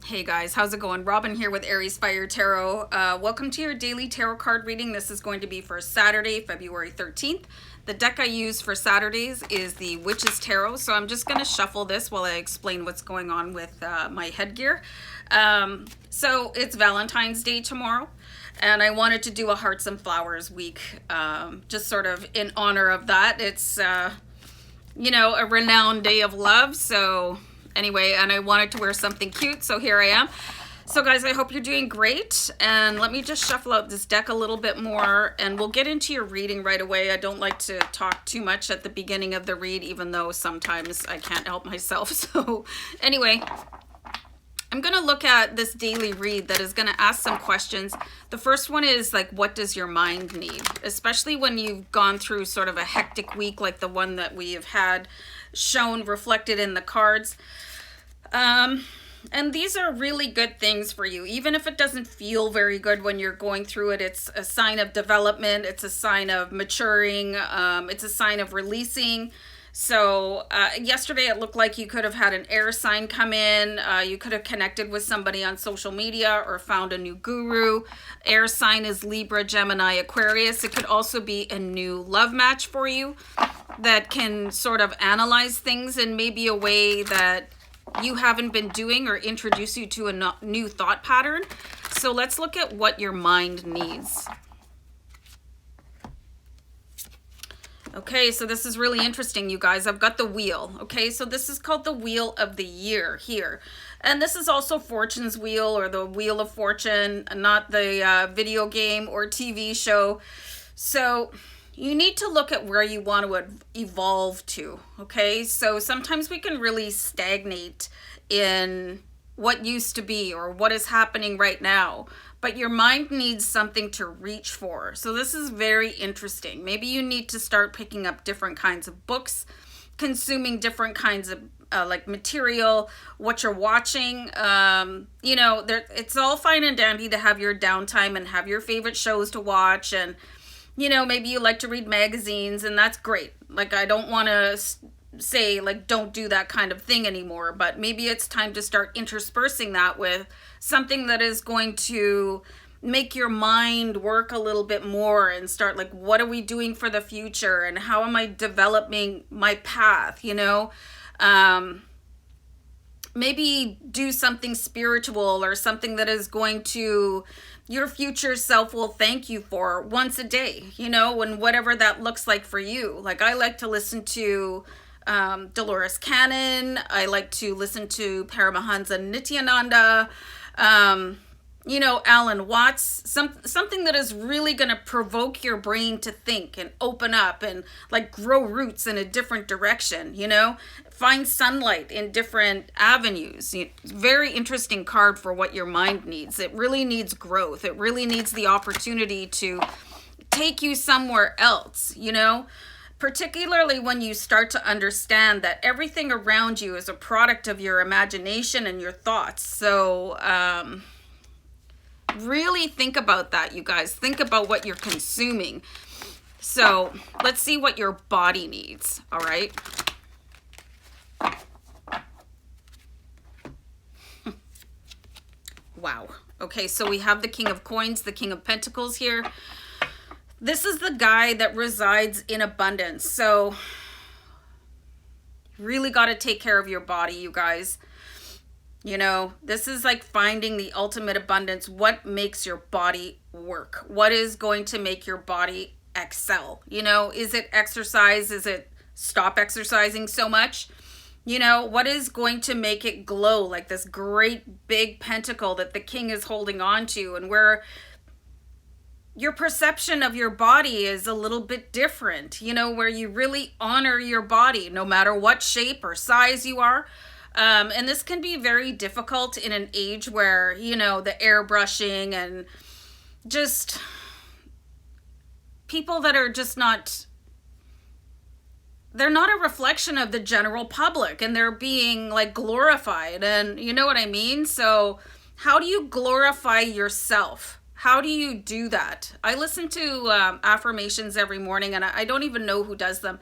Hey guys, how's it going? Robin here with AriesFireTarot. Welcome to your daily tarot card reading. This is going to be for Saturday, February 13th. The deck I use for Saturdays is the Witch's Tarot, so I'm just going to shuffle this while I explain what's going on with my headgear. So it's Valentine's Day tomorrow, and I wanted to do a Hearts and Flowers week, just sort of in honor of that. It's, you know, a renowned day of love, so anyway, and I wanted to wear something cute, so here I am. So guys, I hope you're doing great, and let me just shuffle out this deck a little bit more, and we'll get into your reading right away. I don't like to talk too much at the beginning of the read, even though sometimes I can't help myself. So anyway, I'm going to look at this daily read that is going to ask some questions. The first one is like, what does your mind need? Especially when you've gone through sort of a hectic week like the one that we have had shown reflected in the cards. And these are really good things for you. Even if it doesn't feel very good when you're going through it, it's a sign of development. It's a sign of maturing. It's a sign of releasing. So yesterday it looked like you could have had an air sign come in. You could have connected with somebody on social media or found a new guru. Air sign is Libra, Gemini, Aquarius. It could also be a new love match for you that can sort of analyze things in maybe a way that you haven't been doing or introduce you to a new thought pattern. So let's look at what your mind needs. Okay, so this is really interesting, you guys. I've got the wheel. Okay, so this is called the Wheel of the Year here. And this is also Fortune's Wheel, or the Wheel of Fortune, not the video game or TV show. So you need to look at where you want to evolve to, okay? So sometimes we can really stagnate in what used to be or what is happening right now, but your mind needs something to reach for. So this is very interesting. Maybe you need to start picking up different kinds of books, consuming different kinds of like material, what you're watching. You know, it's all fine and dandy to have your downtime and have your favorite shows to watch, and you know, maybe you like to read magazines, and that's great. Like, I don't want to say, like, don't do that kind of thing anymore, but maybe it's time to start interspersing that with something that is going to make your mind work a little bit more and start, like, what are we doing for the future, and how am I developing my path, you know? Maybe do something spiritual or something that is going to, your future self will thank you for once a day, you know, and whatever that looks like for you. Like, I like to listen to Dolores Cannon. I like to listen to Paramahansa Nityananda, you know, Alan Watts, something that is really going to provoke your brain to think and open up and like grow roots in a different direction, you know, find sunlight in different avenues. Very interesting card for what your mind needs. It really needs growth. It really needs the opportunity to take you somewhere else, you know, particularly when you start to understand that everything around you is a product of your imagination and your thoughts. So, really think about that, you guys. Think about what you're consuming. So let's see what your body needs. All right. Wow. Okay, so we have the King of Coins, the King of Pentacles here. This is the guy that resides in abundance. So really got to take care of your body, you guys. You know, this is like finding the ultimate abundance. What makes your body work? What is going to make your body excel? You know, is it exercise? Is it stop exercising so much? You know, what is going to make it glow like this great big pentacle that the king is holding on to, and where your perception of your body is a little bit different, you know, where you really honor your body no matter what shape or size you are. And this can be very difficult in an age where, you know, the airbrushing and just people that are just not, they're not a reflection of the general public, and they're being like glorified, and you know what I mean? So how do you glorify yourself? How do you do that? I listen to affirmations every morning, and I don't even know who does them.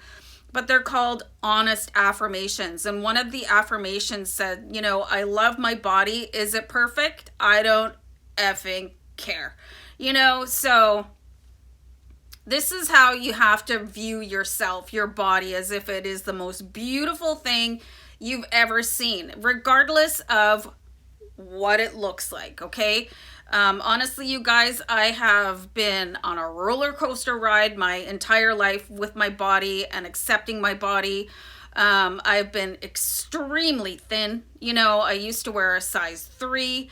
but they're called honest affirmations. And one of the affirmations said, you know, I love my body. Is it perfect? I don't effing care. You know, so this is how you have to view yourself, your body, as if it is the most beautiful thing you've ever seen, regardless of what it looks like, okay? Honestly, you guys, I have been on a roller coaster ride my entire life with my body and accepting my body. I've been extremely thin. You know, I used to wear a size 3.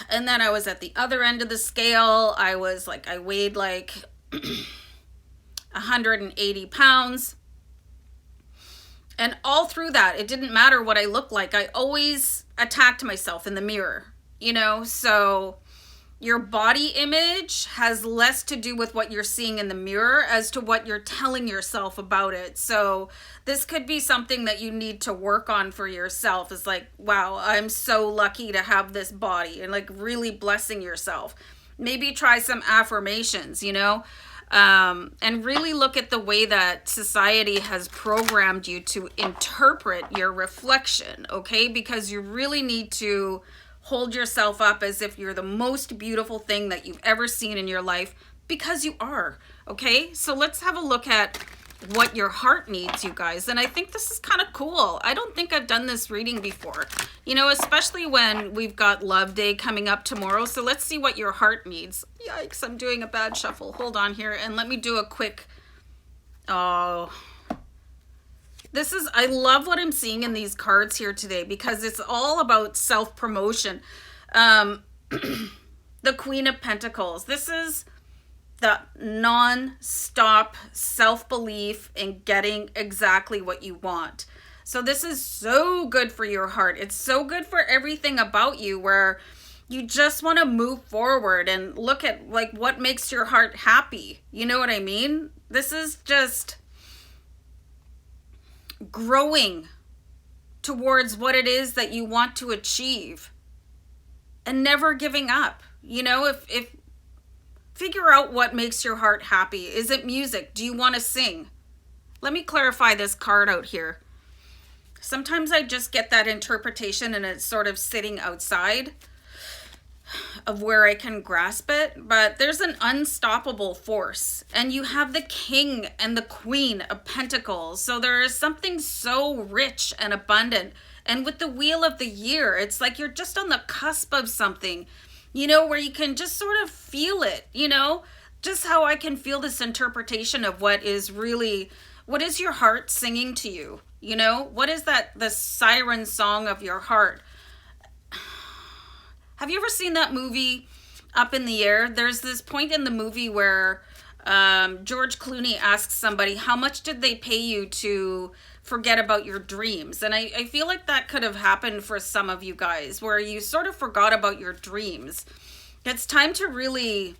And then I was at the other end of the scale. I weighed like 180 pounds. And all through that, it didn't matter what I looked like. I always attacked myself in the mirror, you know? So your body image has less to do with what you're seeing in the mirror as to what you're telling yourself about it. So this could be something that you need to work on for yourself. Is like, wow, I'm so lucky to have this body, and like really blessing yourself. Maybe try some affirmations, you know? And really look at the way that society has programmed you to interpret your reflection, okay? Because you really need to hold yourself up as if you're the most beautiful thing that you've ever seen in your life, because you are, okay? So let's have a look at what your heart needs, you guys. And I think this is kind of cool. I don't think I've done this reading before, you know, especially when we've got Love Day coming up tomorrow. So let's see what your heart needs. Yikes, I'm doing a bad shuffle. Hold on here, and let me do a quick, I love what I'm seeing in these cards here today, because it's all about self-promotion. The Queen of Pentacles. This is the non-stop self-belief in getting exactly what you want. So this is so good for your heart. It's so good for everything about you, where you just want to move forward and look at like what makes your heart happy. You know what I mean? This is just growing towards what it is that you want to achieve and never giving up. You know, if figure out what makes your heart happy. Is it music? Do you want to sing? Let me clarify this card out here. Sometimes I just get that interpretation and it's sort of sitting outside of where I can grasp it, but there's an unstoppable force, and you have the King and the Queen of Pentacles. So there is something so rich and abundant. And with the Wheel of the Year, it's like you're just on the cusp of something, you know, where you can just sort of feel it, you know, just how I can feel this interpretation of what is your heart singing to you? You know, what is that, the siren song of your heart? Have you ever seen that movie Up in the Air? There's this point in the movie where George Clooney asks somebody, how much did they pay you to forget about your dreams? And I feel like that could have happened for some of you guys, where you sort of forgot about your dreams. It's time to really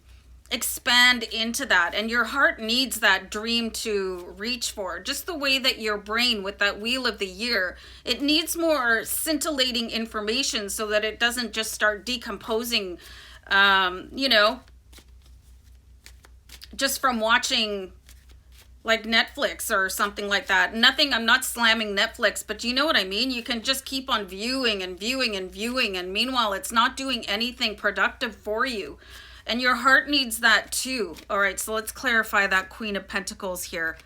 expand into that, and your heart needs that dream to reach for, just the way that your brain with that Wheel of the Year, it needs more scintillating information so that it doesn't just start decomposing, you know, just from watching like Netflix or something like that. I'm not slamming Netflix, but you know what I mean? You can just keep on viewing and viewing and viewing, and meanwhile it's not doing anything productive for you. And your heart needs that too. All right, so let's clarify that Queen of Pentacles here.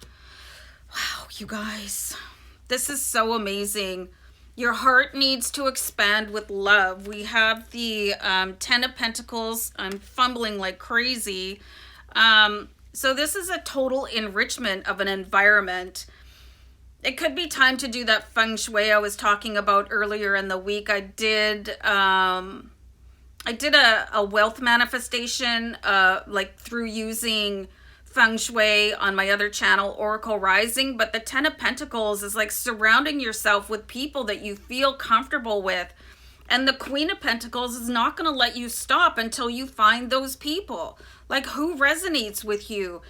Wow, you guys, this is so amazing. Your heart needs to expand with love. We have the 10 of Pentacles. I'm fumbling like crazy. So this is a total enrichment of an environment. It could be time to do that feng shui I was talking about earlier in the week. I did a wealth manifestation like through using feng shui on my other channel, Oracle Rising. But the 10 of Pentacles is like surrounding yourself with people that you feel comfortable with. And the Queen of Pentacles is not going to let you stop until you find those people. Like, who resonates with you?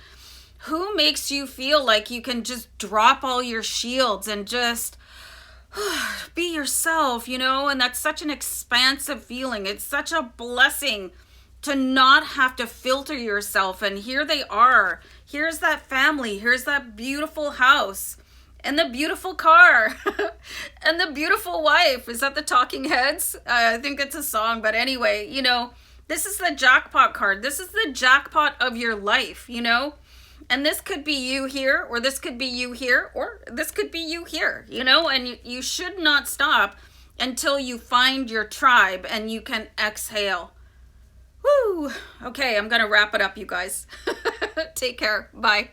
Who makes you feel like you can just drop all your shields and just be yourself, you know? And that's such an expansive feeling. It's such a blessing to not have to filter yourself. And here they are. Here's that family. Here's that beautiful house and the beautiful car and the beautiful wife. Is that the Talking Heads? I think it's a song. But anyway, you know, this is the jackpot card. This is the jackpot of your life, you know? And this could be you here, or this could be you here, or this could be you here, you know? And you should not stop until you find your tribe and you can exhale. Woo! Okay, I'm going to wrap it up, you guys. Take care. Bye.